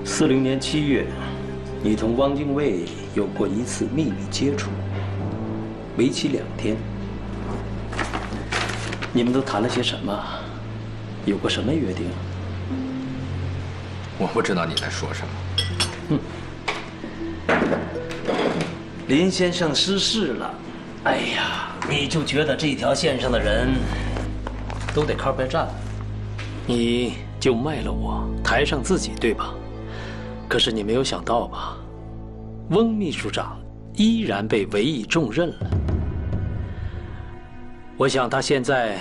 ？40年7月，你同汪精卫有过一次秘密接触，为期2天。你们都谈了些什么？有过什么约定？我不知道你在说什么。林先生失事了，哎呀，你就觉得这条线上的人都得靠边站了。你就卖了我，抬上自己，对吧？可是你没有想到吧，翁秘书长依然被委以重任了。我想他现在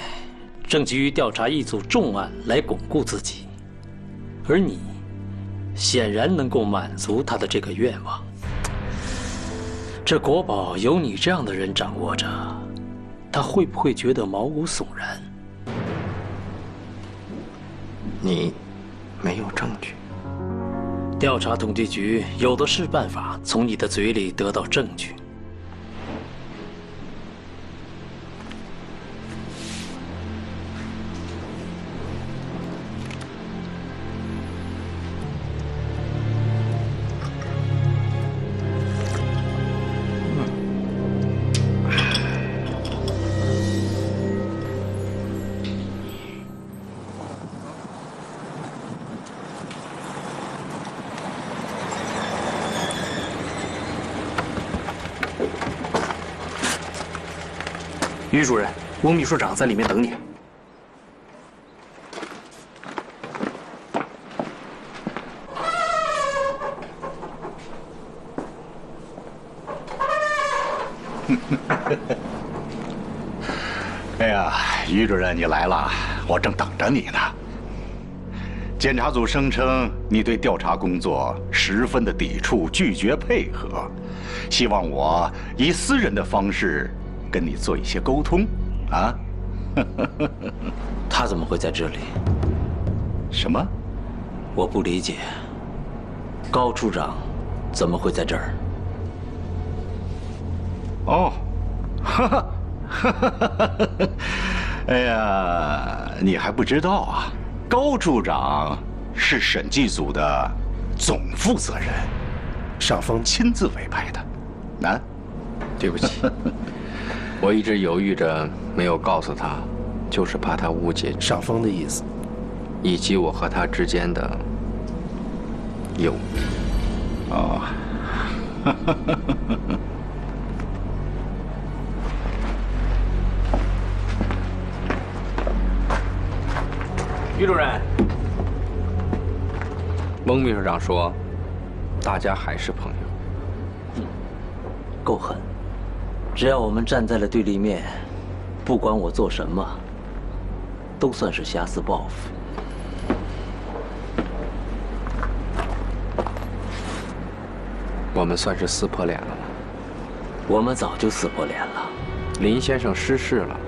正急于调查一组重案来巩固自己，而你显然能够满足他的这个愿望。这国宝有你这样的人掌握着，他会不会觉得毛骨悚然？你没有证据。调查统计局有的是办法从你的嘴里得到证据。于主任，翁秘书长在里面等你。哎呀，于主任，你来了，我正等着你呢。检查组声称你对调查工作十分的抵触，拒绝配合，希望我以私人的方式跟你做一些沟通，啊？他怎么会在这里？什么？我不理解。高处长怎么会在这儿？哦，哈哈，哈哈，哎呀，你还不知道啊？高处长是审计组的总负责人，上峰亲自委派的。啊？对不起。我一直犹豫着没有告诉他，就是怕他误解上峰的意思，以及我和他之间的友谊。哦，于主任，翁秘书长说，大家还是朋友。够狠！只要我们站在了对立面，不管我做什么，都算是挟私报复。我们算是撕破脸了吗？我们早就撕破脸了。林先生失事了，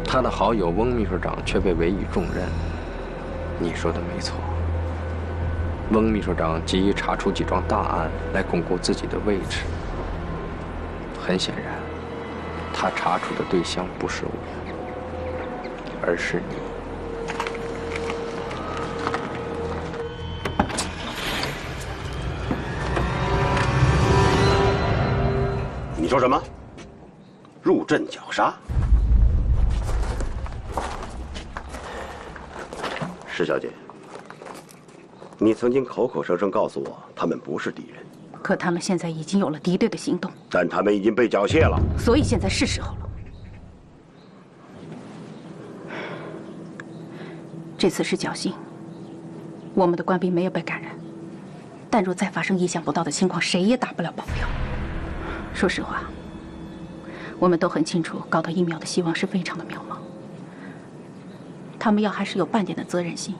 他的好友翁秘书长却被委以重任。你说的没错，翁秘书长急于查出几桩大案来巩固自己的位置。很显然，他查处的对象不是我。而是你。你说什么？入阵绞杀？施小姐，你曾经口口声声告诉我，他们不是敌人。可他们现在已经有了敌对的行动，但他们已经被缴械了，所以现在是时候了。这次是侥幸，我们的官兵没有被感染。但若再发生意想不到的情况，谁也打不了保票。说实话，我们都很清楚，搞到疫苗的希望是非常的渺茫。他们要还是有半点的责任心，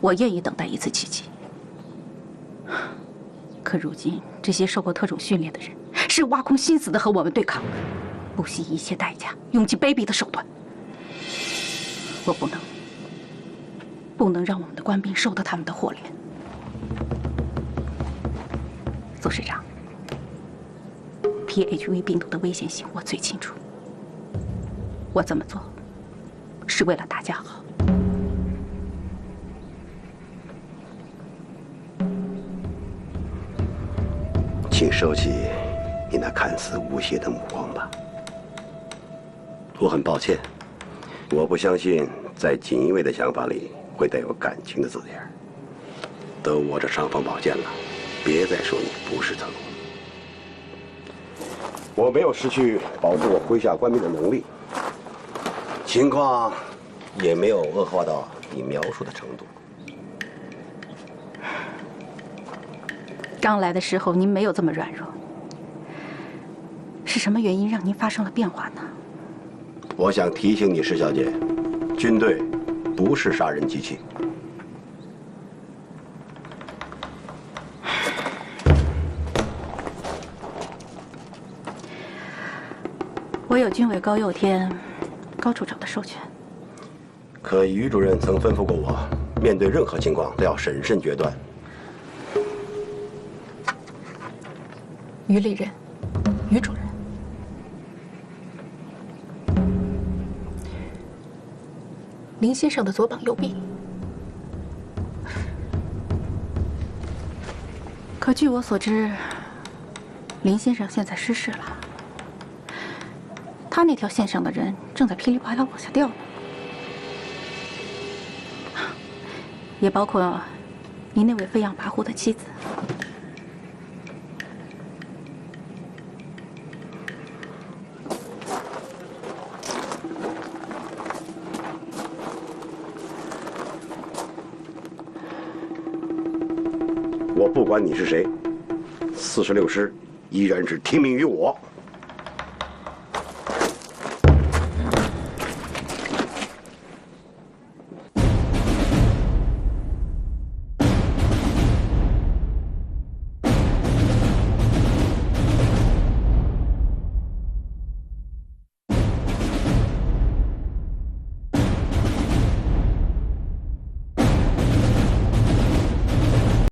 我愿意等待一次奇迹。可如今，这些受过特种训练的人是挖空心思的和我们对抗，不惜一切代价，用尽卑鄙的手段。我不能让我们的官兵受到他们的祸连。左师长， PHV 病毒的危险性我最清楚，我这么做是为了大家好。请收起你那看似无邪的目光吧。我很抱歉，我不相信在锦衣卫的想法里会带有感情的字眼。都握着尚方宝剑了，别再说你不是特工。我没有失去保护我麾下官兵的能力，情况也没有恶化到你描述的程度。刚来的时候您没有这么软弱，是什么原因让您发生了变化呢？我想提醒你，施小姐，军队不是杀人机器。我有军委高佑天高处长的授权。可于主任曾吩咐过我，面对任何情况都要审慎决断。于利任，于主任，林先生的左膀右臂。可据我所知，林先生现在失势了。他那条线上的人正在噼里啪啦往下掉呢，也包括您那位飞扬跋扈的妻子。我不管你是谁，46师依然是听命于我。